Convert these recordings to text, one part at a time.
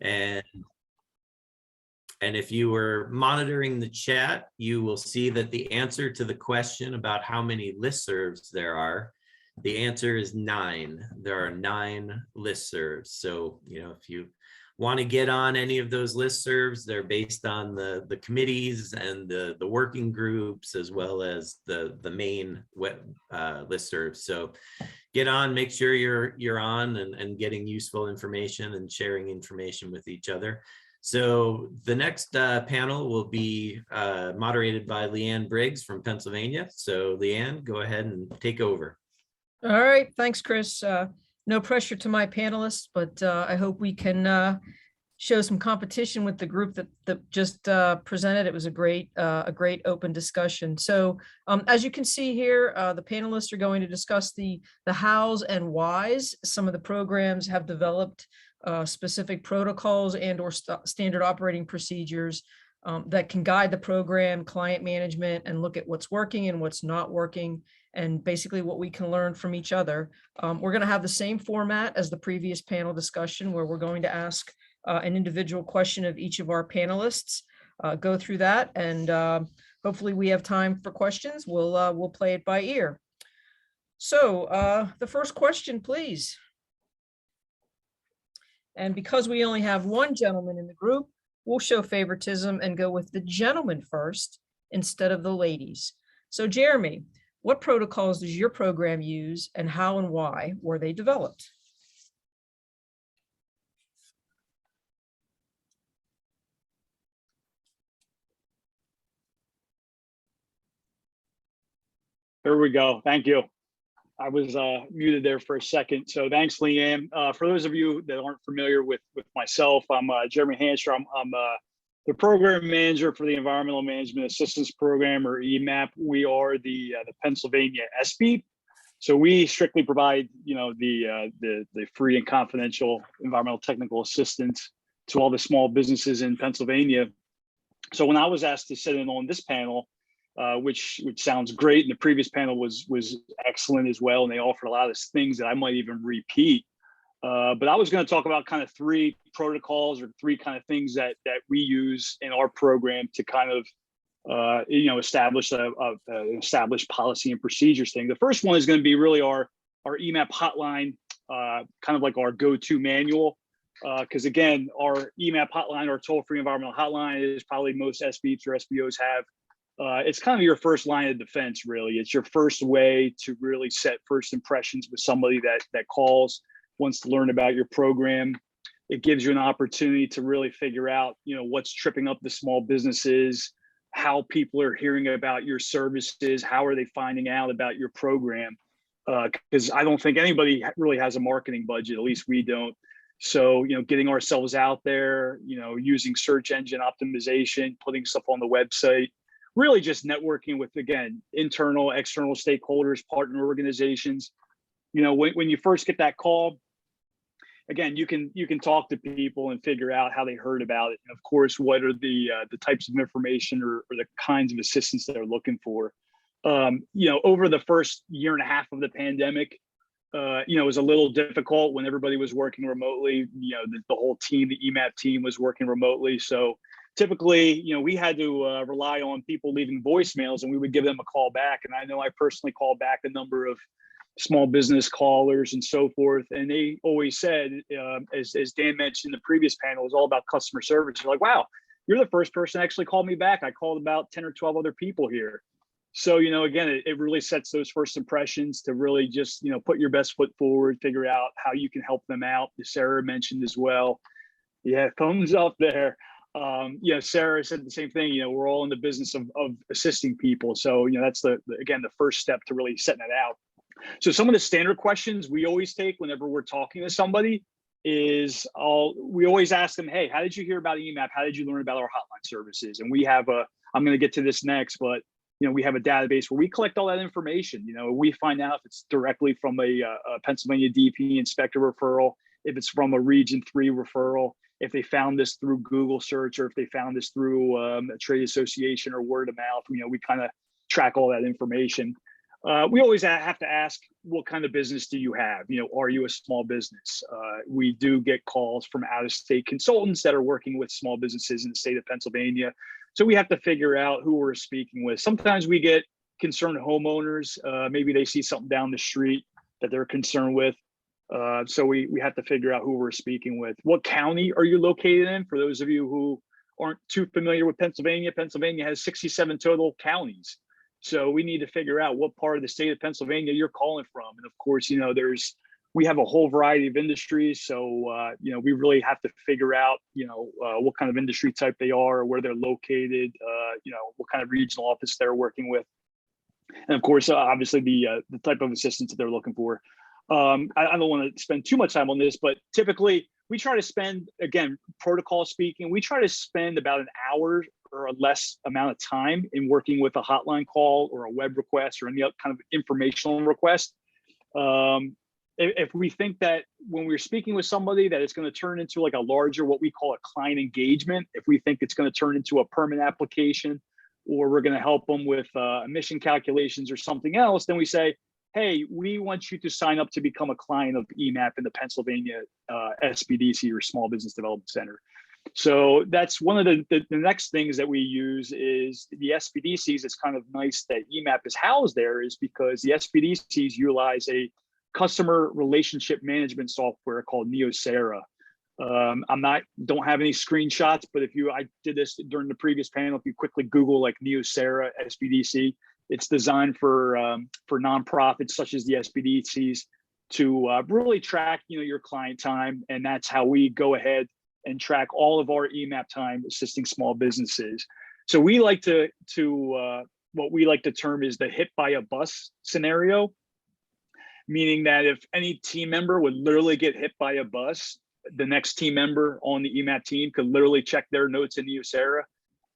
And if you were monitoring the chat, you will see that the answer to the question about how many listservs there are, the answer is 9. There are 9 listservs. So, if you want to get on any of those listservs, they're based on the committees and the working groups, as well as the main web listservs. So get on, make sure you're on and getting useful information and sharing information with each other. So the next panel will be moderated by Ann Briggs from Pennsylvania. So Ann, go ahead and take over. All right, thanks, Chris. No pressure to my panelists, but I hope we can show some competition with the group that just presented. It was a great open discussion. So as you can see here, the panelists are going to discuss the hows and whys. Some of the programs have developed specific protocols and or standard operating procedures that can guide the program, client management, and look at what's working and what's not working, and basically what we can learn from each other. We're going to have the same format as the previous panel discussion, where we're going to ask an individual question of each of our panelists, go through that, and hopefully we have time for questions. We'll play it by ear. So the first question, please. And because we only have one gentleman in the group, we'll show favoritism and go with the gentleman first instead of the ladies. So Jeremy, what protocols does your program use, and how and why were they developed? There we go. Thank you. I was muted there for a second. So thanks, Leanne. For those of you that aren't familiar with myself, I'm Jeremy Hancher. I'm the program manager for the Environmental Management Assistance Program, or EMAP. We are the Pennsylvania SB. So we strictly provide, the free and confidential environmental technical assistance to all the small businesses in Pennsylvania. So when I was asked to sit in on this panel, which sounds great, and the previous panel was excellent as well, and they offered a lot of things that I might even repeat. But I was going to talk about kind of 3 protocols, or 3 kind of things that we use in our program to kind of establish established policy and procedures thing. The first one is going to be really our EMAP hotline, kind of like our go-to manual. Because again, our EMAP hotline, our toll-free environmental hotline, is probably most SBs or SBOs have. It's kind of your first line of defense, really. It's your first way to really set first impressions with somebody that calls, wants to learn about your program. It gives you an opportunity to really figure out, what's tripping up the small businesses, how people are hearing about your services, how are they finding out about your program? Because I don't think anybody really has a marketing budget, at least we don't. So, getting ourselves out there, using search engine optimization, putting stuff on the website, really just networking with, again, internal, external stakeholders, partner organizations. When you first get that call, again, you can talk to people and figure out how they heard about it. And of course, what are the types of information or the kinds of assistance that they're looking for. Over the first year and a half of the pandemic, it was a little difficult when everybody was working remotely. The whole team, the EMAP team, was working remotely. So typically, we had to rely on people leaving voicemails, and we would give them a call back. And I know I personally called back a number of small business callers and so forth. And they always said, as Dan mentioned in the previous panel, it was all about customer service. You're like, wow, you're the first person to actually call me back. I called about 10 or 12 other people here. So, again, it really sets those first impressions to really just, put your best foot forward, figure out how you can help them out. As Sarah mentioned as well. Yeah, thumbs up there. Sarah said the same thing. We're all in the business of assisting people. So, that's the first step to really setting it out. So some of the standard questions we always take whenever we're talking to somebody is we always ask them, hey, how did you hear about EMAP? How did you learn about our hotline services? And we have I'm going to get to this next, but we have a database where we collect all that information. We find out if it's directly from a Pennsylvania DP inspector referral, if it's from a Region 3 referral, if they found this through Google search, or if they found this through a trade association or word of mouth. We kind of track all that information. We always have to ask, what kind of business do you have? Are you a small business? We do get calls from out-of-state consultants that are working with small businesses in the state of Pennsylvania. So we have to figure out who we're speaking with. Sometimes we get concerned homeowners. Maybe they see something down the street that they're concerned with. So we have to figure out who we're speaking with. What county are you located in? For those of you who aren't too familiar with Pennsylvania, Pennsylvania has 67 total counties. So we need to figure out what part of the state of Pennsylvania you're calling from. And of course, we have a whole variety of industries. So, we really have to figure out, what kind of industry type they are, where they're located, what kind of regional office they're working with. And of course, obviously the type of assistance that they're looking for. I don't want to spend too much time on this, but typically we try to spend, again, protocol speaking, we try to spend about an hour or a less amount of time in working with a hotline call or a web request or any other kind of informational request. If we think that when we're speaking with somebody that it's going to turn into like a larger, what we call a client engagement, if we think it's going to turn into a permit application, or we're going to help them with emission calculations or something else, then we say, hey, we want you to sign up to become a client of EMAP in the Pennsylvania SBDC, or Small Business Development Center. So that's one of the next things that we use is the SBDCs. It's kind of nice that EMAP is housed there, is because the SBDCs utilize a customer relationship management software called Neosera. Don't have any screenshots, but I did this during the previous panel. If you quickly Google like Neosera SBDC, it's designed for nonprofits such as the SBDCs to really track, your client time. And that's how we go ahead and track all of our EMAP time assisting small businesses. So we like to what we like to term is the hit by a bus scenario, meaning that if any team member would literally get hit by a bus, the next team member on the EMAP team could literally check their notes in Neosera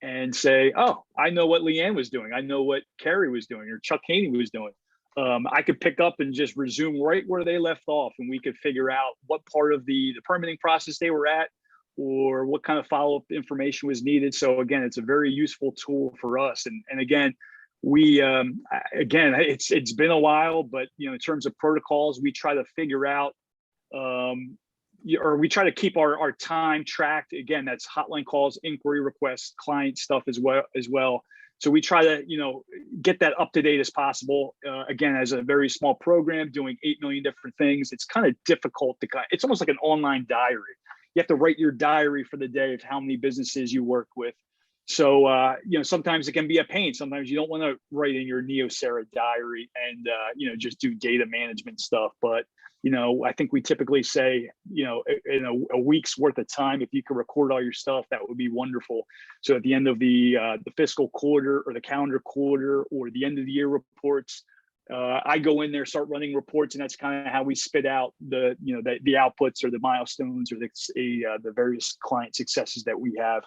and say, oh, I know what Leanne was doing. I know what Carrie was doing, or Chuck Haney was doing. I could pick up and just resume right where they left off, and we could figure out what part of the permitting process they were at, or what kind of follow-up information was needed. So again, it's a very useful tool for us. And again, it's been a while, but in terms of protocols, we try to figure out, or we try to keep our time tracked. Again, that's hotline calls, inquiry requests, client stuff as well. So we try to, get that up to date as possible. Again, as a very small program doing 8 million different things, it's kind of difficult it's almost like an online diary. You have to write your diary for the day of how many businesses you work with. So, sometimes it can be a pain. Sometimes you don't want to write in your Neosera diary and, just do data management stuff. But, I think we typically say, in a week's worth of time, if you can record all your stuff, that would be wonderful. So at the end of the fiscal quarter or the calendar quarter or the end of the year reports, I go in there, start running reports, and that's kind of how we spit out the outputs or the milestones or the various client successes that we have.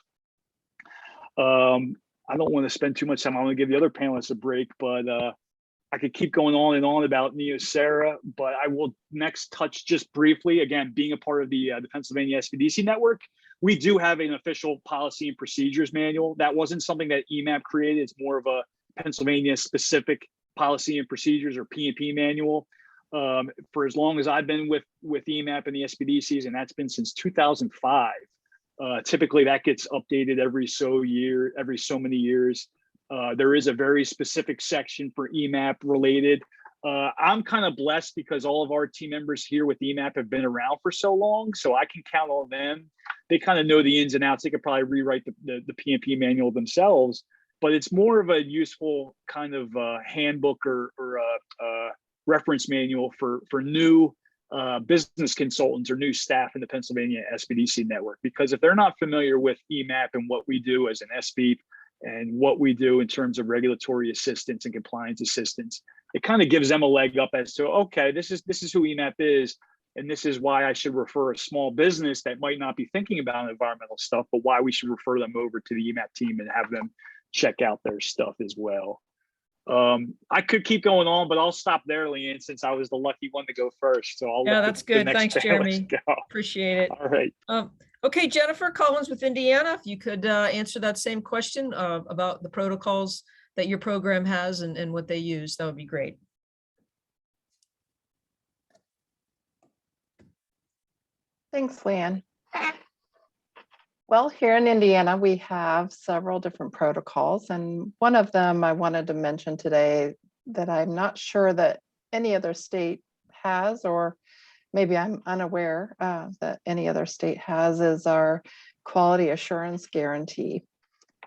I don't want to spend too much time. I want to give the other panelists a break, but I could keep going on and on about Neosera, but I will next touch just briefly, again, being a part of the Pennsylvania SBDC network, we do have an official policy and procedures manual. That wasn't something that EMAP created. It's more of a Pennsylvania specific policy and procedures, or P&P manual. For as long as I've been with EMAP and the SBDCs, and that's been since 2005. Typically that gets updated every so many years. There is a very specific section for EMAP related. I'm kind of blessed because all of our team members here with EMAP have been around for so long, so I can count on them. They kind of know the ins and outs. They could probably rewrite the P&P manual themselves, but it's more of a useful kind of handbook or reference manual for new business consultants or new staff in the Pennsylvania SBDC network. Because if they're not familiar with EMAP and what we do as an SB and what we do in terms of regulatory assistance and compliance assistance, it kind of gives them a leg up as to, okay, this is who EMAP is, and this is why I should refer a small business that might not be thinking about environmental stuff, but why we should refer them over to the EMAP team and have them check out their stuff as well. I could keep going on, but I'll stop there, Leanne, since I was the lucky one to go first. So I'll let that's good. Thanks, Jeremy. Go. Appreciate it. All right. Okay, Jennifer Collins with Indiana, if you could answer that same question about the protocols that your program has and what they use, that would be great. Thanks, Leanne. Well, here in Indiana, we have several different protocols, and one of them I wanted to mention today that I'm not sure that any other state has, or maybe I'm unaware that any other state has, is our quality assurance guarantee.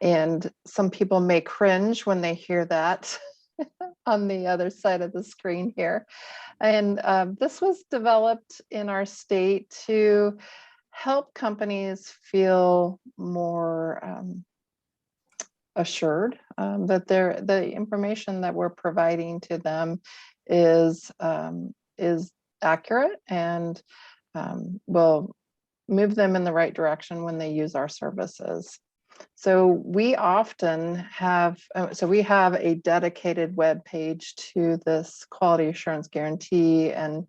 And some people may cringe when they hear that on the other side of the screen here. And this was developed in our state to help companies feel more assured that the information that we're providing to them is accurate and will move them in the right direction when they use our services. So we often have, we have a dedicated web page to this quality assurance guarantee, and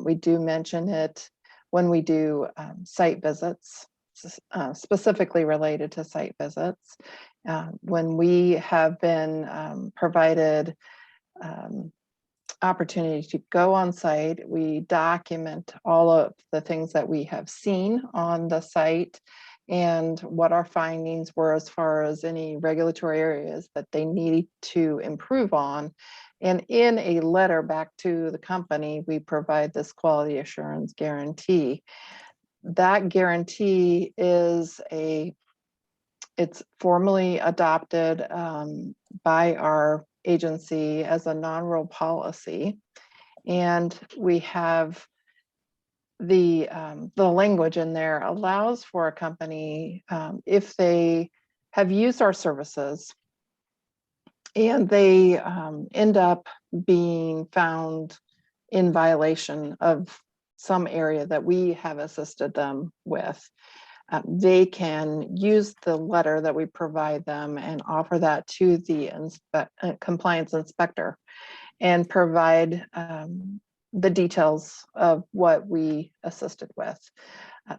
we do mention it when we do site visits, specifically related to site visits. When we have been provided opportunity to go on site, we document all of the things that we have seen on the site and what our findings were as far as any regulatory areas that they need to improve on. And in a letter back to the company, we provide this quality assurance guarantee. That guarantee is it's formally adopted by our agency as a non-rule policy. And we have the language in there allows for a company, if they have used our services and they end up being found in violation of some area that we have assisted them with, they can use the letter that we provide them and offer that to the compliance inspector and provide the details of what we assisted with.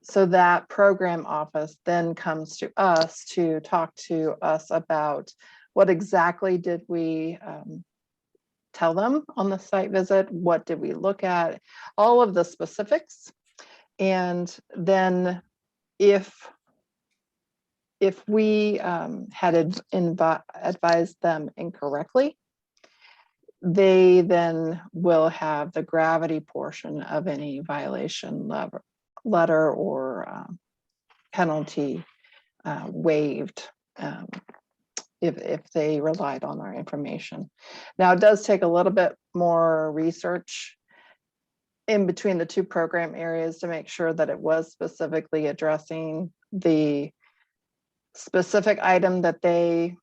So that program office then comes to us to talk to us about what exactly did we tell them on the site visit, what did we look at, all of the specifics. And then if we had advised them incorrectly, they then will have the gravity portion of any violation letter or penalty waived if they relied on our information. Now, it does take a little bit more research in between the two program areas to make sure that it was specifically addressing the specific item that they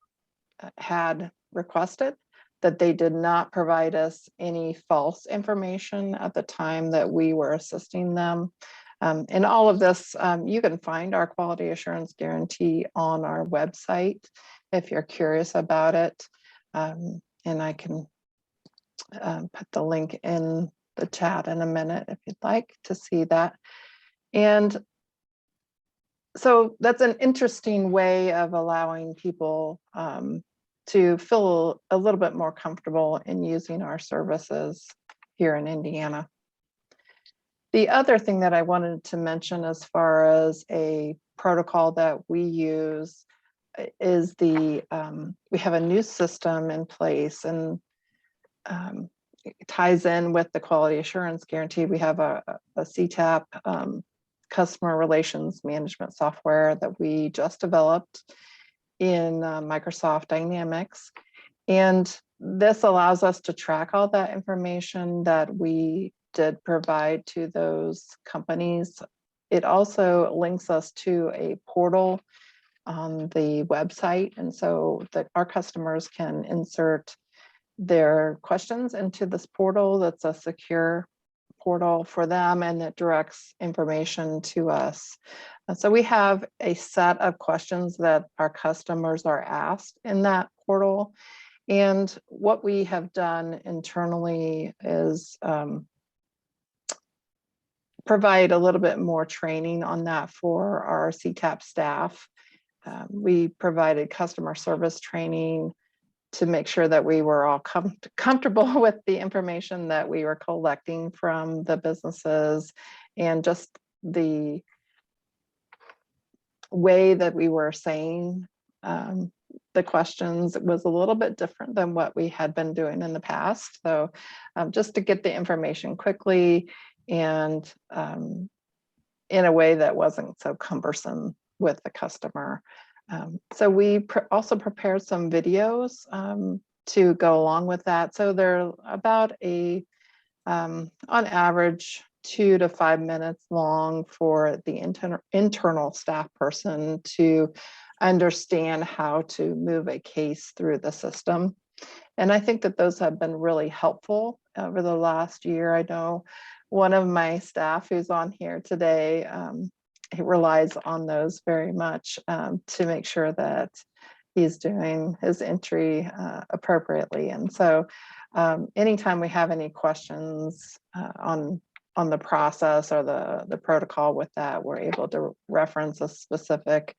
had requested, that they did not provide us any false information at the time that we were assisting them. And all of this, you can find our quality assurance guarantee on our website if you're curious about it. And I can put the link in the chat in a minute if you'd like to see that. And so that's an interesting way of allowing people to feel a little bit more comfortable in using our services here in Indiana. The other thing that I wanted to mention as far as a protocol that we use is we have a new system in place, and it ties in with the quality assurance guarantee. We have a CTAP customer relations management software that we just developed in Microsoft Dynamics. And this allows us to track all that information that we did provide to those companies. It also links us to a portal on the website. And so that our customers can insert their questions into this portal. That's a secure portal for them, and it directs information to us. And so we have a set of questions that our customers are asked in that portal. And what we have done internally is provide a little bit more training on that for our CTAP staff. We provided customer service training to make sure that we were all comfortable with the information that we were collecting from the businesses, and just the way that we were saying the questions was a little bit different than what we had been doing in the past. So just to get the information quickly and in a way that wasn't so cumbersome with the customer. So we also prepared some videos to go along with that. So they're about on average, 2 to 5 minutes long for the internal staff person to understand how to move a case through the system. And I think that those have been really helpful over the last year. I know one of my staff who's on here today, he relies on those very much to make sure that he's doing his entry appropriately. And so anytime we have any questions on the process or the protocol with that, we're able to reference a specific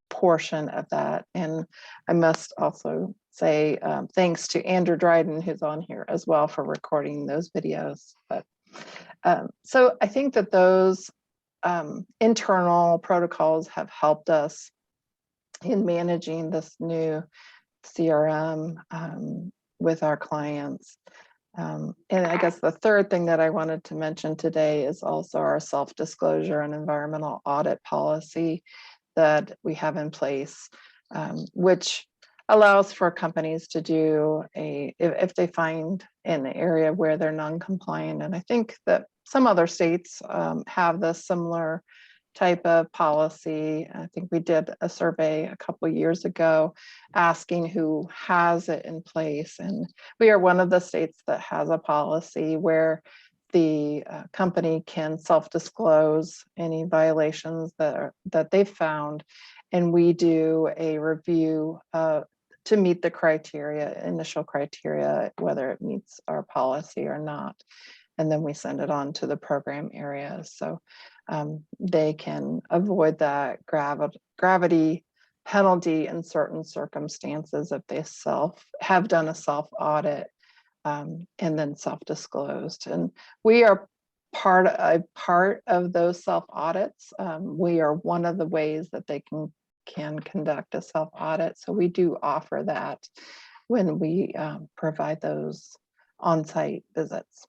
portion of that. And I must also say thanks to Andrew Dryden, who's on here as well, for recording those videos. But so I think that those internal protocols have helped us in managing this new CRM with our clients. And I guess the third thing that I wanted to mention today is also our self-disclosure and environmental audit policy that we have in place, which allows for companies to do if they find an area where they're non-compliant. And I think that some other states have this similar type of policy. I think we did a survey a couple of years ago asking who has it in place. And we are one of the states that has a policy where the company can self-disclose any violations that they've found. And we do a review to meet the criteria, initial criteria, whether it meets our policy or not. And then we send it on to the program areas. So they can avoid that gravity penalty in certain circumstances if they have done a self audit and then self-disclosed. And we are part of those self audits. We are one of the ways that they can conduct a self audit. So we do offer that when we provide those on-site visits.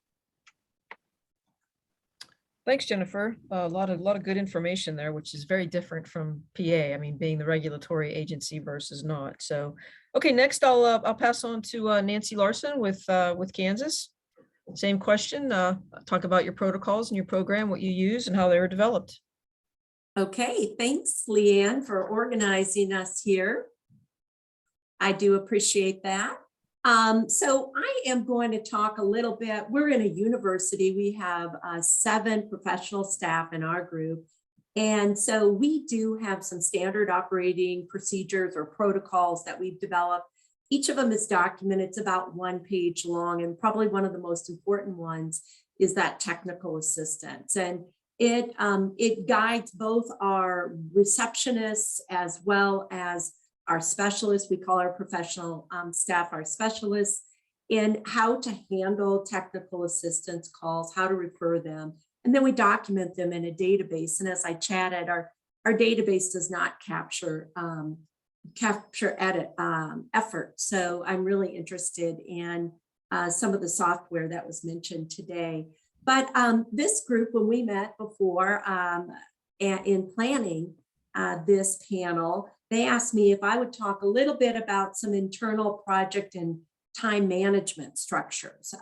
Thanks, Jennifer. A lot of good information there, which is very different from PA. I mean, being the regulatory agency versus not. So, okay, next I'll pass on to Nancy Larson with Kansas. Same question. Talk about your protocols and your program, what you use, and how they were developed. Okay, thanks, Leanne, for organizing us here. I do appreciate that. So I am going to talk a little bit. We're in a university. We have 7 professional staff in our group. And so we do have some standard operating procedures or protocols that we've developed. Each of them is documented. It's about 1 page long. And probably one of the most important ones is that technical assistance. And it guides both our receptionists as well as our specialists. We call our professional staff our specialists, in how to handle technical assistance calls, how to refer them, and then we document them in a database. And as I chatted, our database does not capture edit effort. So I'm really interested in some of the software that was mentioned today. But this group, when we met before in planning this panel, they asked me if I would talk a little bit about some internal project and time management structures.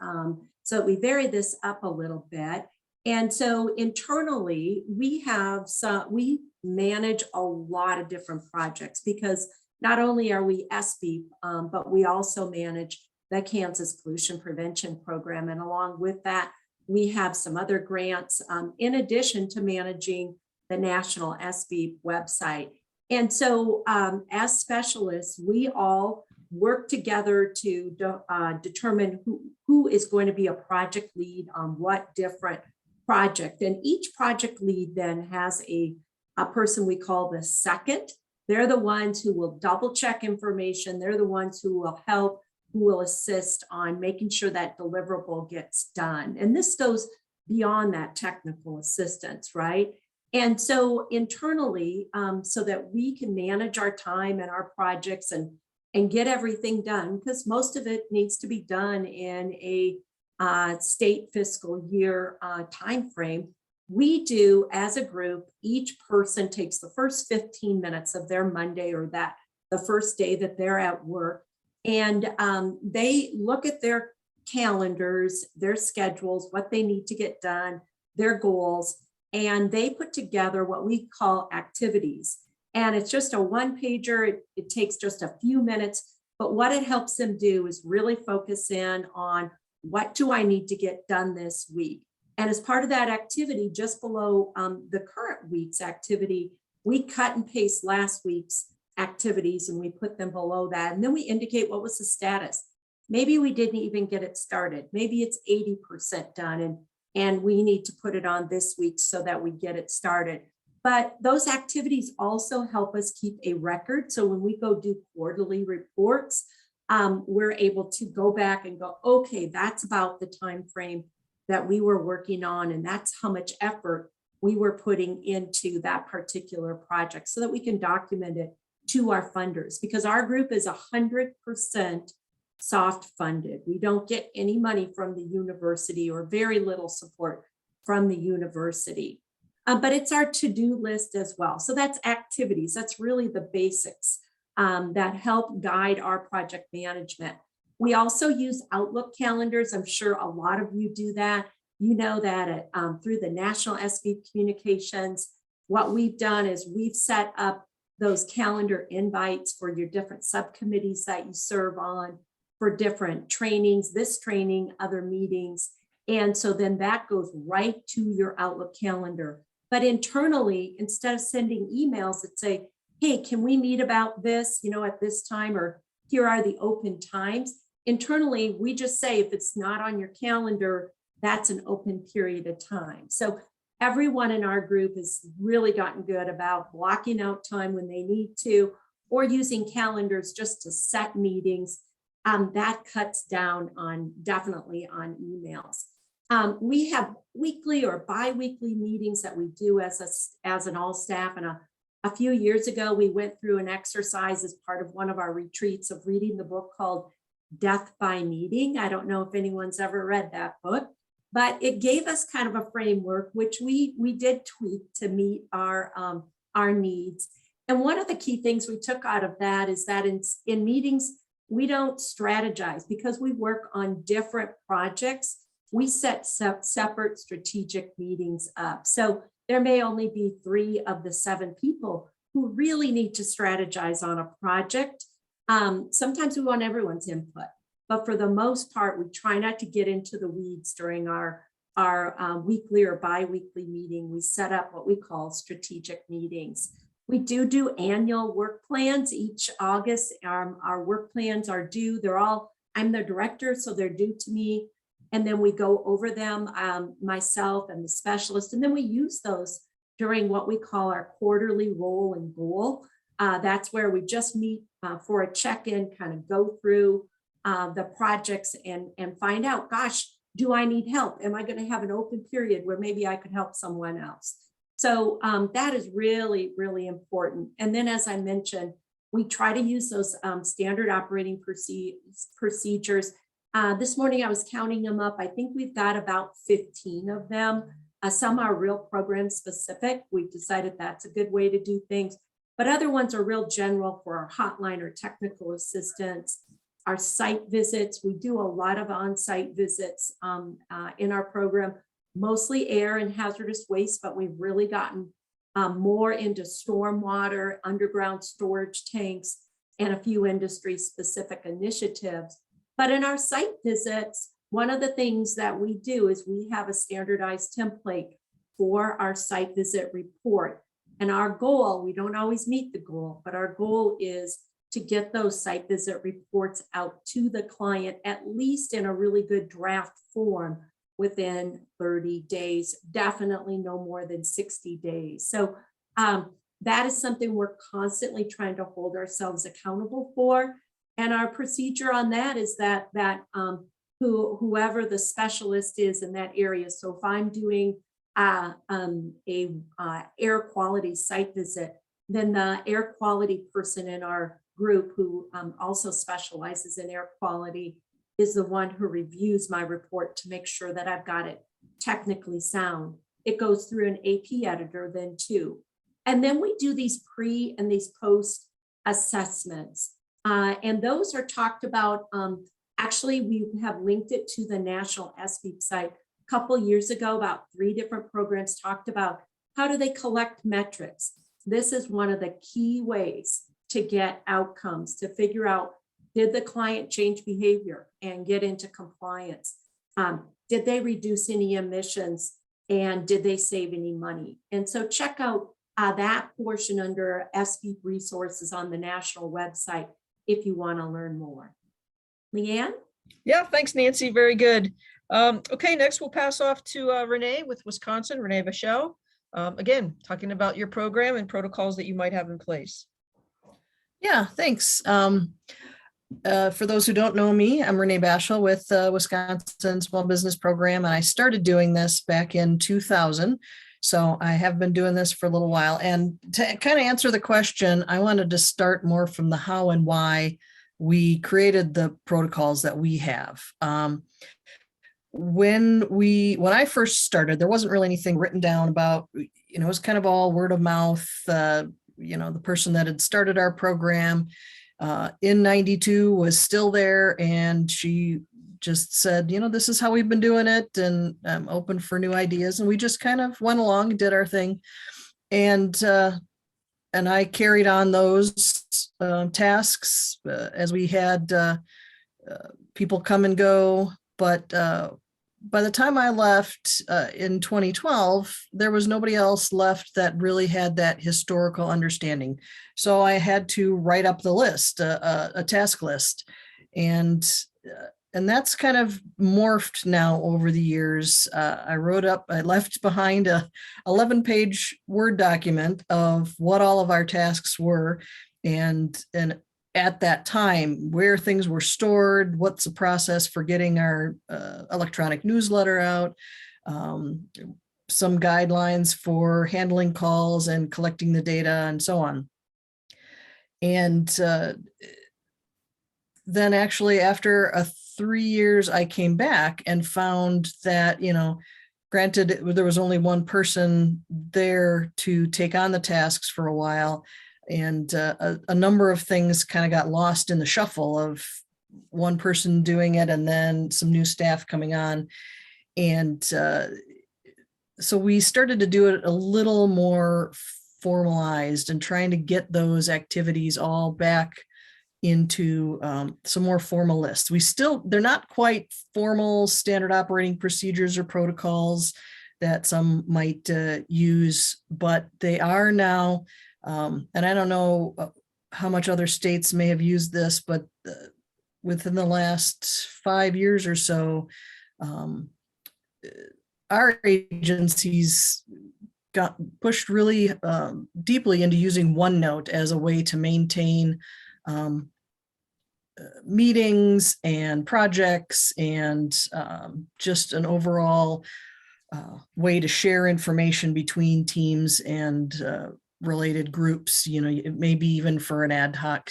So we vary this up a little bit. And so internally, we manage a lot of different projects, because not only are we SBEEP, but we also manage the Kansas Pollution Prevention Program. And along with that, we have some other grants in addition to managing the National SBEEP website. And so as specialists, we all work together to determine who is going to be a project lead on what different project. And each project lead then has a person we call the second. They're the ones who will double check information. They're the ones who will help, who will assist on making sure that deliverable gets done. And this goes beyond that technical assistance, right? And so internally, so that we can manage our time and our projects and get everything done, because most of it needs to be done in a state fiscal year timeframe. We do, as a group, each person takes the first 15 minutes of their Monday or the first day that they're at work, and they look at their calendars, their schedules, what they need to get done, their goals, and they put together what we call activities. And it's just a one pager. It takes just a few minutes, but what it helps them do is really focus in on what do I need to get done this week. And as part of that activity, just below the current week's activity, we cut and paste last week's activities and we put them below that. And then we indicate what was the status. Maybe we didn't even get it started. Maybe it's 80% done and we need to put it on this week so that we get it started. But those activities also help us keep a record. So when we go do quarterly reports, we're able to go back and go, okay, that's about the time frame that we were working on, and that's how much effort we were putting into that particular project, so that we can document it to our funders, because our group is 100% soft funded. We don't get any money from the university, or very little support from the university. But it's our to-do list as well. So that's activities. That's really the basics that help guide our project management. We also use Outlook calendars. I'm sure a lot of you do that. You know that through the National SV Communications, what we've done is we've set up those calendar invites for your different subcommittees that you serve on, for different trainings, this training, other meetings. And so then that goes right to your Outlook calendar. But internally, instead of sending emails that say, hey, can we meet about this, at this time, or here are the open times? Internally, we just say, if it's not on your calendar, that's an open period of time. So everyone in our group has really gotten good about blocking out time when they need to, or using calendars just to set meetings. That cuts down definitely on emails. We have weekly or bi-weekly meetings that we do as an all staff. And a few years ago, we went through an exercise as part of one of our retreats of reading the book called Death by Meeting. I don't know if anyone's ever read that book, but it gave us kind of a framework, which we did tweak to meet our needs. And one of the key things we took out of that is that in meetings, we don't strategize, because we work on different projects. We set separate strategic meetings up. So there may only be 3 of the 7 people who really need to strategize on a project. Sometimes we want everyone's input, but for the most part, we try not to get into the weeds during our weekly or bi-weekly meeting. We set up what we call strategic meetings. We do annual work plans each August. Our work plans are due. I'm the director, so they're due to me. And then we go over them, myself and the specialist, and then we use those during what we call our quarterly roll and goal. That's where we just meet for a check-in, kind of go through the projects and find out, gosh, do I need help? Am I going to have an open period where maybe I could help someone else? So that is really, really important. And then, as I mentioned, we try to use those standard operating procedures. This morning I was counting them up. I think we've got about 15 of them. Some are real program specific. We've decided that's a good way to do things, but other ones are real general for our hotline or technical assistance. Our site visits, we do a lot of on-site visits in our program, mostly air and hazardous waste, but we've really gotten more into stormwater, underground storage tanks, and a few industry specific initiatives. But in our site visits, one of the things that we do is we have a standardized template for our site visit report. And our goal, we don't always meet the goal, but our goal is to get those site visit reports out to the client, at least in a really good draft form, within 30 days, definitely no more than 60 days. So that is something we're constantly trying to hold ourselves accountable for. And our procedure on that is that whoever the specialist is in that area. So if I'm doing a air quality site visit, then the air quality person in our group who also specializes in air quality is the one who reviews my report to make sure that I've got it technically sound. It goes through an AP editor then too. And then we do these pre and these post assessments. And those are talked about. Actually, we have linked it to the National SOP site. A couple years ago, about 3 different programs talked about how do they collect metrics. This is one of the key ways to get outcomes, to figure out, did the client change behavior and get into compliance? Did they reduce any emissions and did they save any money? And so check out that portion under SOP resources on the national website if you want to learn more. Leanne? Yeah, thanks, Nancy. Very good. Okay, next we'll pass off to Renee with Wisconsin, Renee Bashel. Again, talking about your program and protocols that you might have in place. Yeah, thanks. For those who don't know me, I'm Renee Bashel with Wisconsin Small Business Program, and I started doing this back in 2000. So I have been doing this for a little while. And to kind of answer the question, I wanted to start more from the how and why we created the protocols that we have. When I first started, there wasn't really anything written down about, it was kind of all word of mouth. The person that had started our program in 92 was still there, and she just said, this is how we've been doing it, and I'm open for new ideas. And we just kind of went along and did our thing. And I carried on those tasks as we had people come and go. But by the time I left in 2012, there was nobody else left that really had that historical understanding. So I had to write up the list, a task list. And that's kind of morphed now over the years. I left behind a 11-page Word document of what all of our tasks were. And at that time, where things were stored, what's the process for getting our electronic newsletter out, some guidelines for handling calls and collecting the data and so on. And then actually after 3 years, I came back and found that, granted, there was only one person there to take on the tasks for a while. And a number of things kind of got lost in the shuffle of one person doing it and then some new staff coming on. And so we started to do it a little more formalized and trying to get those activities all back into some more formal lists. They're not quite formal standard operating procedures or protocols that some might use, but they are now. And I don't know how much other states may have used this, but within the last 5 years or so, our agencies got pushed really deeply into using OneNote as a way to maintain meetings and projects and just an overall way to share information between teams and related groups, maybe even for an ad hoc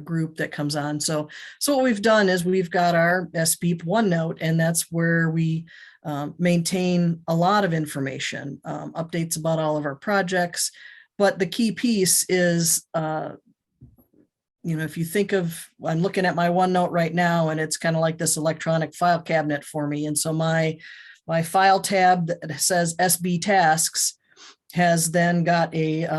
group that comes on. So what we've done is we've got our SPEEP OneNote, and that's where we maintain a lot of information, updates about all of our projects. But the key piece is, if you think of, I'm looking at my OneNote right now, and it's kind of like this electronic file cabinet for me. And so my file tab that says SB tasks has then got a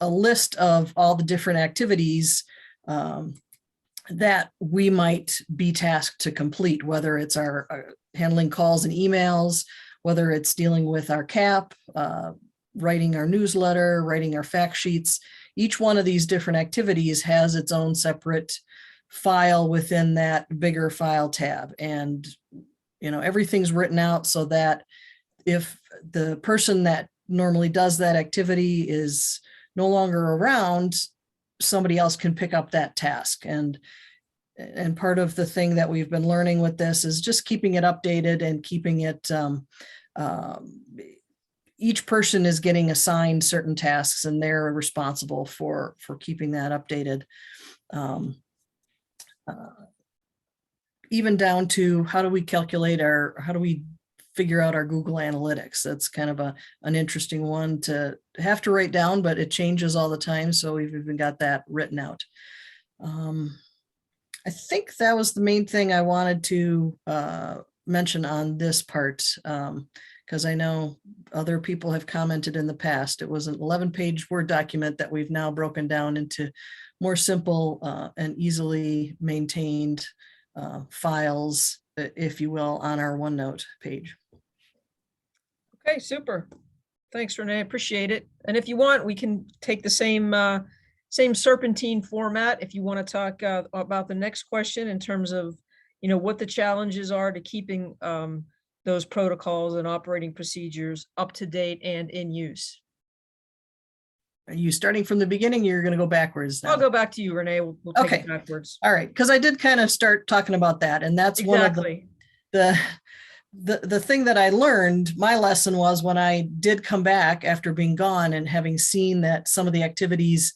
list of all the different activities that we might be tasked to complete, whether it's our handling calls and emails, whether it's dealing with our CAP, writing our newsletter, writing our fact sheets. Each one of these different activities has its own separate file within that bigger file tab. And, everything's written out so that if the person that normally does that activity is no longer around, somebody else can pick up that task. And and part of the thing that we've been learning with this is just keeping it updated and keeping it, each person is getting assigned certain tasks and they're responsible for keeping that updated. Even down to how do we figure out our Google Analytics? That's kind of an interesting one to have to write down, but it changes all the time. So we've even got that written out. I think that was the main thing I wanted to mention on this part, because I know other people have commented in the past. It was an 11-page Word document that we've now broken down into more simple and easily maintained files, if you will, on our OneNote page. Okay, super. Thanks, Renee. Appreciate it. And if you want, we can take the same serpentine format if you want to talk about the next question in terms of, what the challenges are to keeping those protocols and operating procedures up to date and in use. Are you starting from the beginning? You're going to go backwards now. I'll go back to you, Renee. We'll take Okay. it backwards. All right, because I did kind of start talking about that, and that's Exactly. one of the thing that I learned. My lesson was when I did come back after being gone and having seen that some of the activities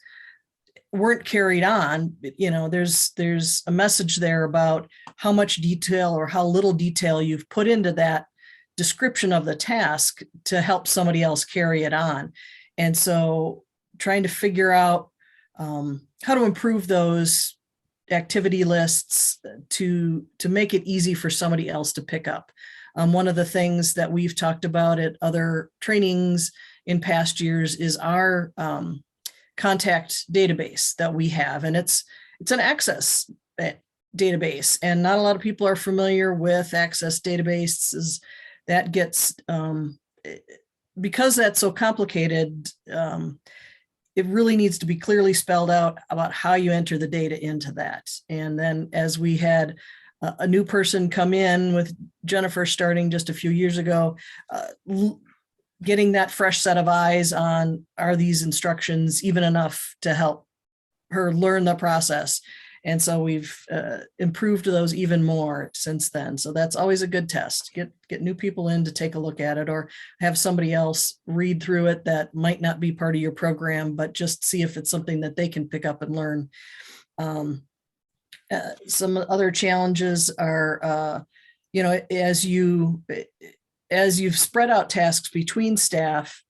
weren't carried on, there's a message there about how much detail or how little detail you've put into that description of the task to help somebody else carry it on. And so trying to figure out how to improve those activity lists to make it easy for somebody else to pick up. One of the things that we've talked about at other trainings in past years is our contact database that we have, and it's an Access database, and not a lot of people are familiar with Access databases. That gets because that's so complicated, it really needs to be clearly spelled out about how you enter the data into that. And then as we had a new person come in with Jennifer starting just a few years ago, getting that fresh set of eyes on, are these instructions even enough to help her learn the process? And so we've improved those even more since then. So that's always a good test. Get new people in to take a look at it, or have somebody else read through it that might not be part of your program, but just see if it's something that they can pick up and learn. Some other challenges are, as you've spread out tasks between staff,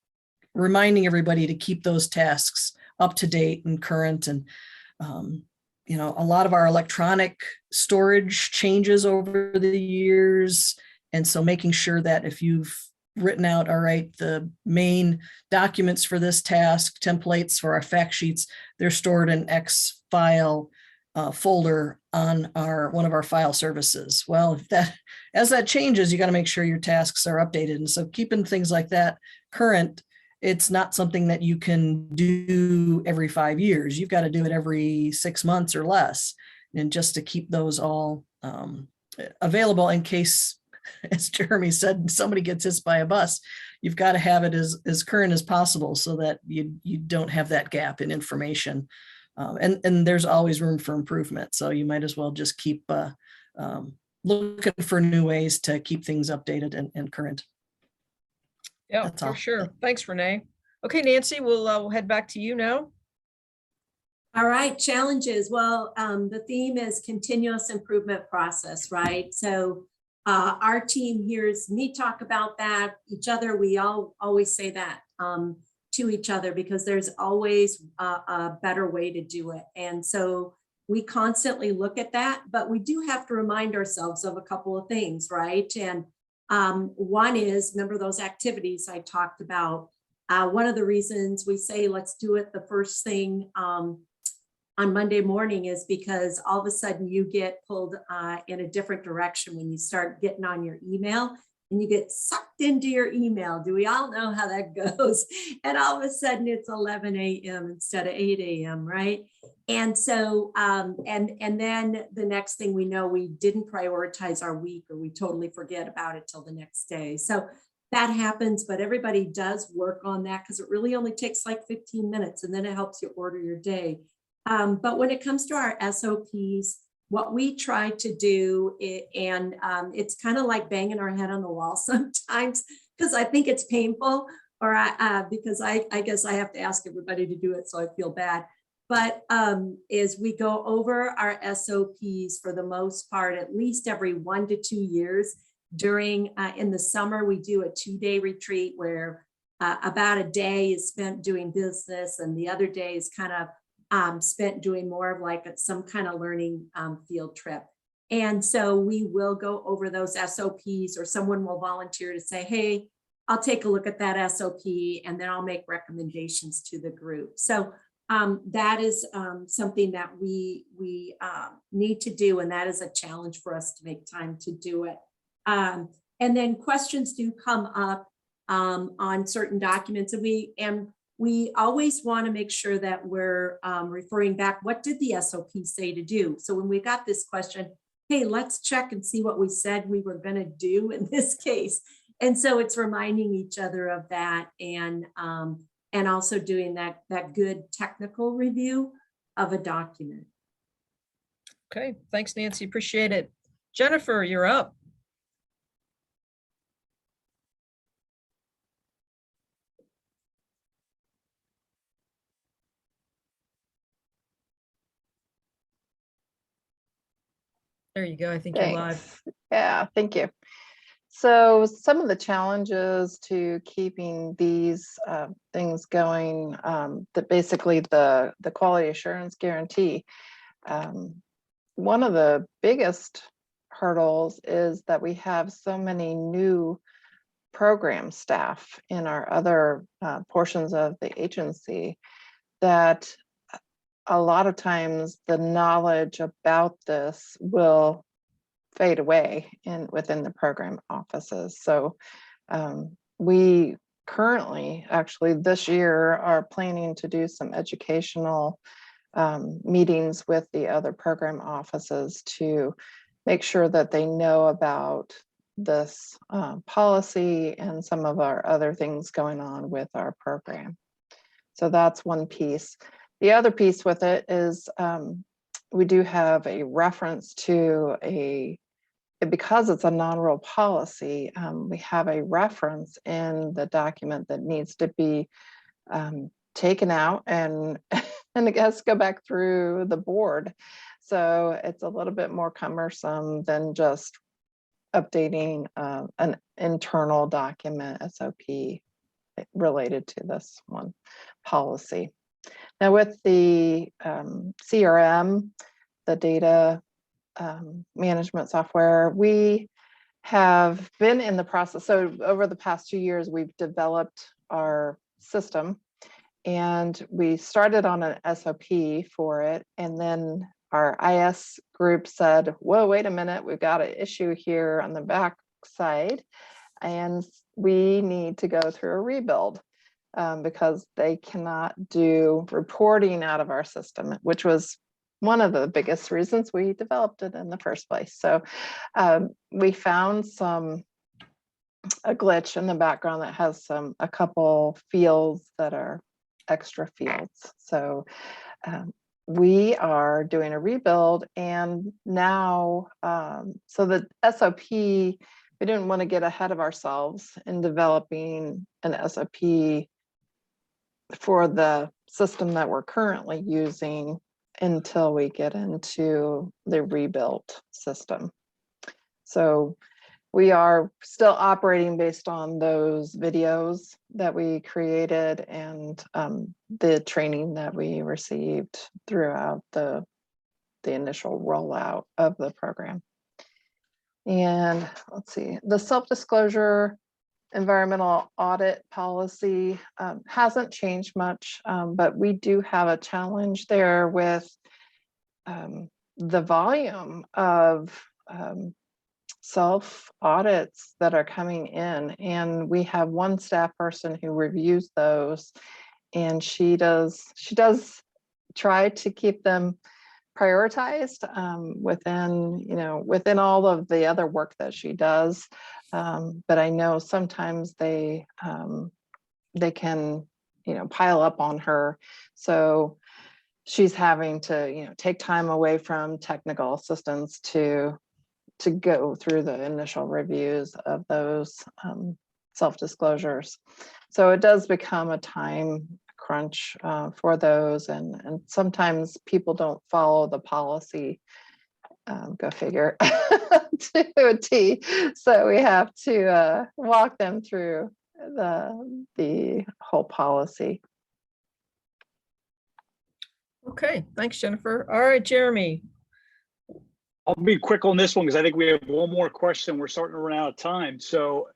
reminding everybody to keep those tasks up to date and current. And, a lot of our electronic storage changes over the years. And so making sure that if you've written out, all right, the main documents for this task, templates for our fact sheets, they're stored in X file folder on one of our file services. Well, as that changes, you got to make sure your tasks are updated. And so keeping things like that current, it's not something that you can do every 5 years. You've got to do it every 6 months or less, and just to keep those all available in case, as Jeremy said, somebody gets hit by a bus. You've got to have it as current as possible so that you don't have that gap in information. And there's always room for improvement. So you might as well just keep looking for new ways to keep things updated and current. Yeah, That's for all. sure. Thanks, Renee. Okay, Nancy, we'll head back to you now. All right, challenges. Well, the theme is continuous improvement process, right? So our team hears me talk about that, each other. We all always say that to each other, because there's always a better way to do it. And so we constantly look at that, but we do have to remind ourselves of a couple of things, right? And one is, remember those activities I talked about. One of the reasons we say let's do it the first thing on Monday morning is because all of a sudden you get pulled in a different direction when you start getting on your email, and you get sucked into your email. Do we all know how that goes? And all of a sudden it's 11 a.m. instead of 8 a.m., right? And so, and then the next thing we know, we didn't prioritize our week, or we totally forget about it till the next day. So that happens, but everybody does work on that because it really only takes like 15 minutes, and then it helps you order your day. But when it comes to our SOPs, what we try to do, it's kind of like banging our head on the wall sometimes, because I think it's painful, or because I guess I have to ask everybody to do it, so I feel bad. But is we go over our SOPs for the most part, at least every 1 to 2 years. During in the summer, we do a 2-day retreat where about a day is spent doing business, and the other day is kind of spent doing more of like some kind of learning field trip. And so we will go over those SOPs, or someone will volunteer to say, hey, I'll take a look at that SOP, and then I'll make recommendations to the group. So that is something that we need to do, and that is a challenge for us to make time to do it. And then questions do come up on certain documents, and we always want to make sure that we're referring back, what did the SOP say to do? So when we got this question, hey, let's check and see what we said we were going to do in this case. And so it's reminding each other of that, and also doing that good technical review of a document. Okay, thanks, Nancy. Appreciate it. Jennifer, you're up. There you go. I think you're live. Thanks. Yeah, thank you. So some of the challenges to keeping these things going, that basically the quality assurance guarantee, one of the biggest hurdles is that we have so many new program staff in our other portions of the agency that a lot of times the knowledge about this will fade away within the program offices. So we currently, actually this year, are planning to do some educational meetings with the other program offices to make sure that they know about this policy and some of our other things going on with our program. So that's one piece. The other piece with it is we do have a reference to because it's a non-rule policy, we have a reference in the document that needs to be taken out and I guess go back through the board. So it's a little bit more cumbersome than just updating an internal document SOP related to this one policy. Now with the CRM, the data management software, we have been in the process. So over the past 2 years, we've developed our system, and we started on an SOP for it. And then our IS group said, whoa, wait a minute, we've got an issue here on the back side, and we need to go through a rebuild. Because they cannot do reporting out of our system, which was one of the biggest reasons we developed it in the first place. So we found a glitch in the background that has a couple fields that are extra fields. So we are doing a rebuild, and now so the SOP, we didn't want to get ahead of ourselves in developing an SOP for the system that we're currently using until we get into the rebuilt system. So we are still operating based on those videos that we created and the training that we received throughout the initial rollout of the program. And let's see, the self-disclosure environmental audit policy hasn't changed much, but we do have a challenge there with the volume of self audits that are coming in. And we have one staff person who reviews those, and she does try to keep them prioritized within all of the other work that she does. But I know sometimes they can, pile up on her. So she's having to, take time away from technical assistance to go through the initial reviews of those self-disclosures. So it does become a time crunch for those, and sometimes people don't follow the policy, go figure, to a T. So we have to walk them through the whole policy. Okay, thanks, Jennifer. All right, Jeremy. I'll be quick on this one because I think we have one more question. We're starting to run out of time. So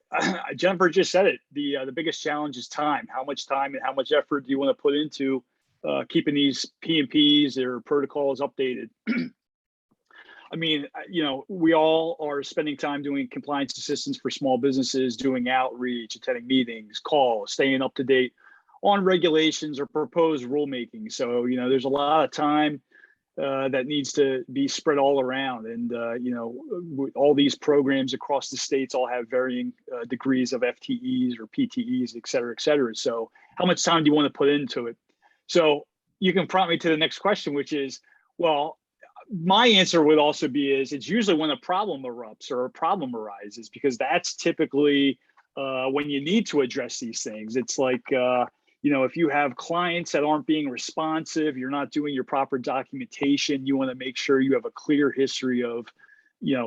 Jennifer just said it. The biggest challenge is time. How much time and how much effort do you want to put into keeping these P&Ps or protocols updated? I mean, we all are spending time doing compliance assistance for small businesses, doing outreach, attending meetings, calls, staying up to date on regulations or proposed rulemaking. So, there's a lot of time that needs to be spread all around. And, all these programs across the states all have varying degrees of FTEs or PTEs, et cetera, et cetera. So how much time do you want to put into it? So you can prompt me to the next question, which is, well, my answer would also be it's usually when a problem erupts or a problem arises, because that's typically when you need to address these things. It's like, if you have clients that aren't being responsive, you're not doing your proper documentation, you want to make sure you have a clear history of,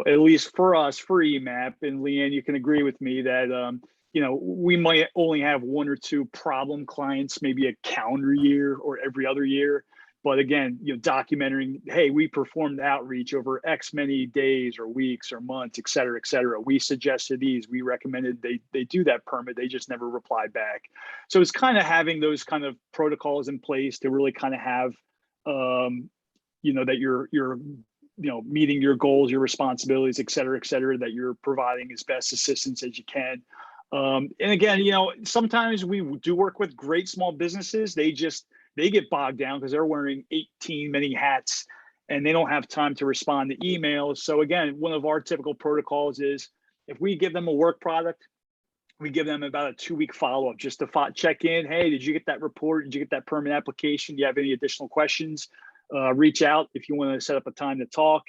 at least for us, for EMAP, and Leanne, you can agree with me that, we might only have one or two problem clients, maybe a calendar year or every other year. But again, documenting, hey, we performed outreach over X many days or weeks or months, et cetera, et cetera. We suggested these, we recommended they do that permit, they just never replied back. So it's kind of having those kind of protocols in place to really kind of have, that you're meeting your goals, your responsibilities, et cetera, that you're providing as best assistance as you can. And again, sometimes we do work with great small businesses. They get bogged down because they're wearing 18 many hats and they don't have time to respond to emails. So again, one of our typical protocols is if we give them a work product, we give them about a 2-week follow-up just to check in. Hey, did you get that report? Did you get that permit application? Do you have any additional questions? Reach out if you want to set up a time to talk.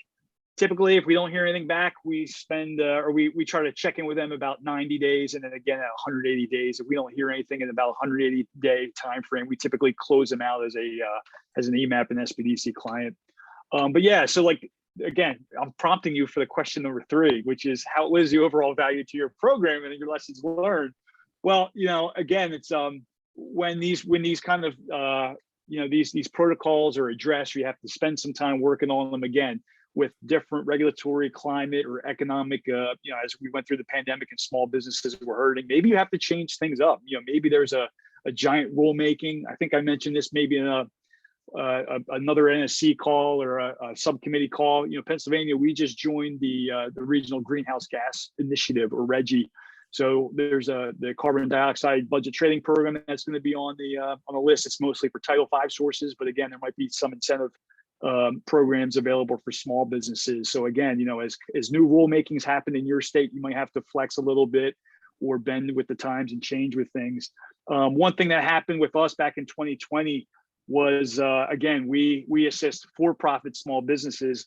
Typically, if we don't hear anything back, we spend we try to check in with them about 90 days, and then again at 180 days. If we don't hear anything in about 180-day time frame, we typically close them out as an EMAP and SBDC client. But yeah, so again, I'm prompting you for the question number 3, which is what is the overall value to your program and your lessons learned? Well, again, it's when these kind of these protocols are addressed, you have to spend some time working on them again with different regulatory climate or economic, as we went through the pandemic and small businesses were hurting, maybe you have to change things up. Maybe there's a giant rulemaking. I think I mentioned this maybe in another NSC call or a subcommittee call. Pennsylvania, we just joined the Regional Greenhouse Gas Initiative, or RGGI. So there's the carbon dioxide budget trading program that's going to be on the list. It's mostly for Title V sources, but again, there might be some incentive programs available for small businesses. So again, as new rulemakings happen in your state, you might have to flex a little bit or bend with the times and change with things. One thing that happened with us back in 2020 was, again, we assist for-profit small businesses,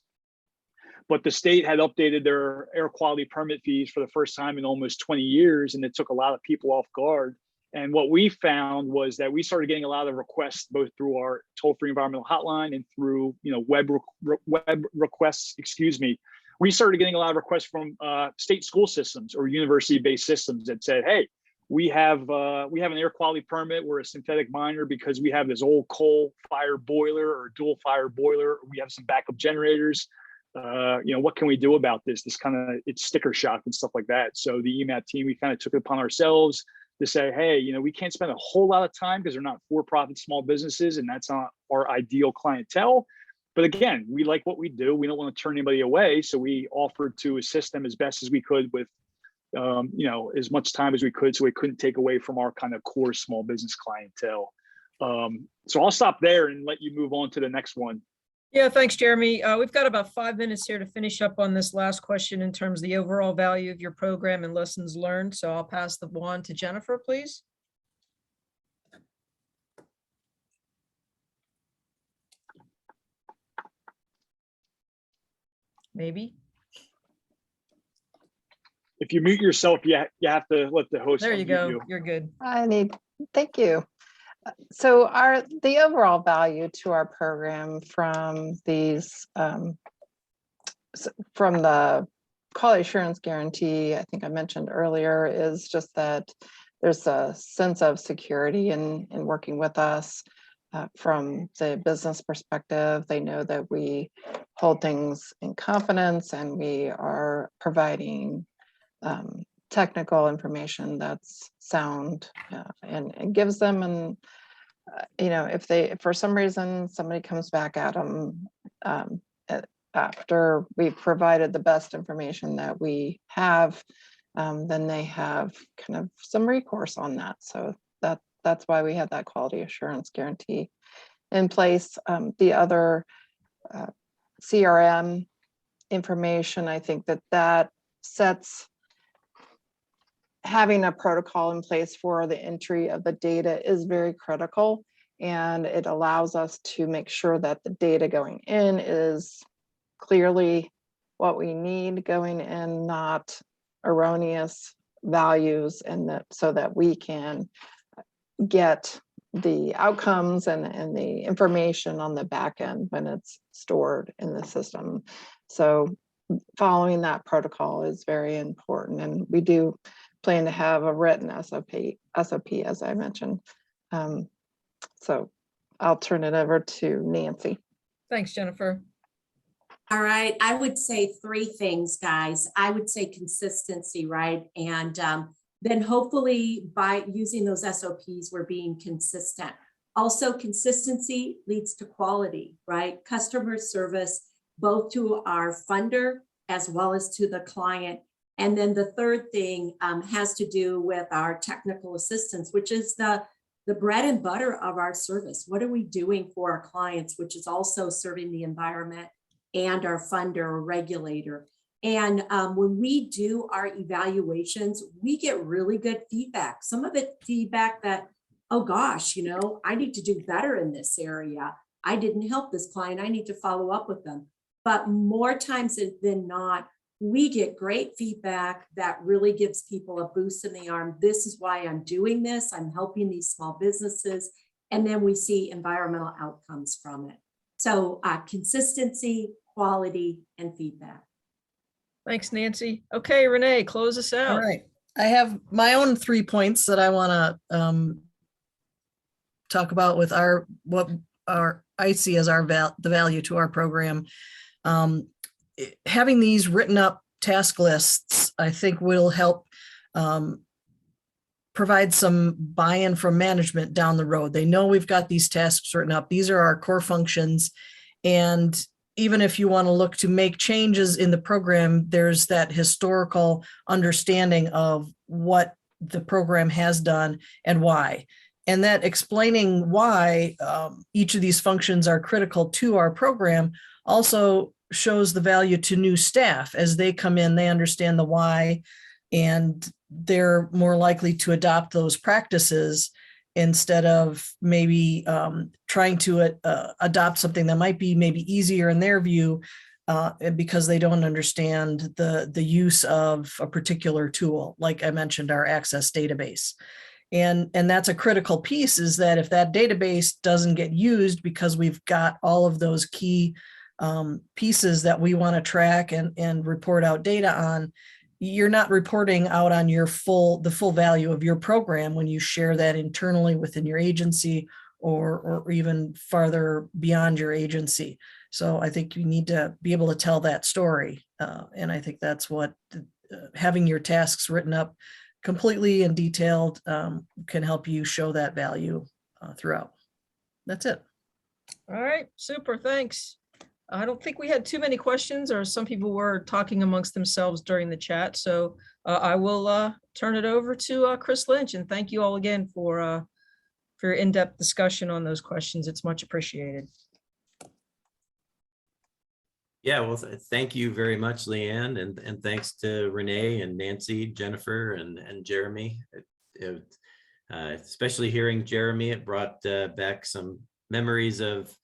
but the state had updated their air quality permit fees for the first time in almost 20 years, and it took a lot of people off guard. And what we found was that we started getting a lot of requests, both through our toll-free environmental hotline and through web requests. We started getting a lot of requests from state school systems or university-based systems that said, "Hey, we have an air quality permit. We're a synthetic miner because we have this old coal fire boiler or dual fire boiler. We have some backup generators. What can we do about this? It's sticker shock and stuff like that." So the EMAP team, we kind of took it upon ourselves to say, hey, we can't spend a whole lot of time because they're not for-profit small businesses, and that's not our ideal clientele. But again, we like what we do. We don't want to turn anybody away. So we offered to assist them as best as we could with, as much time as we could, so we couldn't take away from our kind of core small business clientele. So I'll stop there and let you move on to the next one. Yeah, thanks, Jeremy. We've got about 5 minutes here to finish up on this last question in terms of the overall value of your program and lessons learned. So I'll pass the wand to Jennifer, please. maybe. If you mute yourself, you have to let the host There you unmute go. you. You're good. Thank you. So the overall value to our program from these, from the quality assurance guarantee, I think I mentioned earlier, is just that there's a sense of security in working with us. From the business perspective, they know that we hold things in confidence and we are providing technical information that's sound, and gives them, and if for some reason somebody comes back at them after we've provided the best information that we have, then they have kind of some recourse on that. So that's why we have that quality assurance guarantee in place. The other CRM information, I think that sets having a protocol in place for the entry of the data is very critical, and it allows us to make sure that the data going in is clearly what we need going in, not erroneous values, and that so that we can get the outcomes and the information on the back end when it's stored in the system. So following that protocol is very important, and we do plan to have a written SOP, as I mentioned. So I'll turn it over to Nancy. Thanks, Jennifer. All right, I would say three things, guys. I would say consistency, right? And then hopefully by using those SOPs, we're being consistent. Also, consistency leads to quality, right? Customer service, both to our funder as well as to the client. And then the third thing has to do with our technical assistance, which is the bread and butter of our service. What are we doing for our clients, which is also serving the environment and our funder or regulator. And when we do our evaluations, we get really good feedback. Some of it feedback that, oh gosh, I need to do better in this area. I didn't help this client. I need to follow up with them. But more times than not, we get great feedback that really gives people a boost in the arm. This is why I'm doing this. I'm helping these small businesses. And then we see environmental outcomes from it. So consistency, quality, and feedback. Thanks, Nancy. Okay, Renee, close us out. All right. I have my own 3 points that I want to talk about with what I see as the value to our program. Having these written up task lists, I think will help provide some buy-in from management down the road. They know we've got these tasks written up. These are our core functions. And even if you want to look to make changes in the program, there's that historical understanding of what the program has done and why. And that explaining why each of these functions are critical to our program also shows the value to new staff. As they come in, they understand the why, and they're more likely to adopt those practices instead of maybe trying to adopt something that might be maybe easier in their view because they don't understand the use of a particular tool. Like I mentioned, our access database. And that's a critical piece, is that if that database doesn't get used because we've got all of those key pieces that we want to track and report out data on, you're not reporting out on the full value of your program when you share that internally within your agency or even farther beyond your agency. So I think you need to be able to tell that story. And I think that's what having your tasks written up completely and detailed can help you show that value throughout. That's it. All right, super, thanks. I don't think we had too many questions, or some people were talking amongst themselves during the chat. So I will turn it over to Chris Lynch, and thank you all again for your in-depth discussion on those questions. It's much appreciated. Yeah, well, thank you very much, Leanne, and thanks to Renee and Nancy, Jennifer, and Jeremy. Especially hearing Jeremy, it brought back some memories of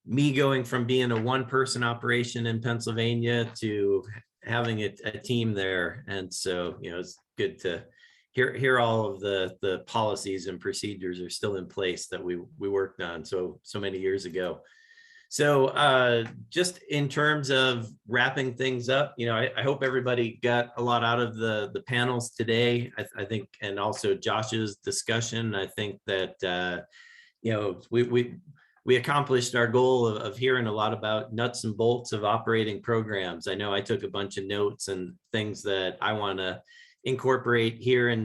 me going from being a one-person operation in Pennsylvania to having a team there. And so, it's good to hear all of the policies and procedures are still in place that we worked on so many years ago. So just in terms of wrapping things up, I hope everybody got a lot out of the panels today. I think, and also Josh's discussion. I think that, we accomplished our goal of hearing a lot about nuts and bolts of operating programs. I know I took a bunch of notes and things that I want to incorporate here in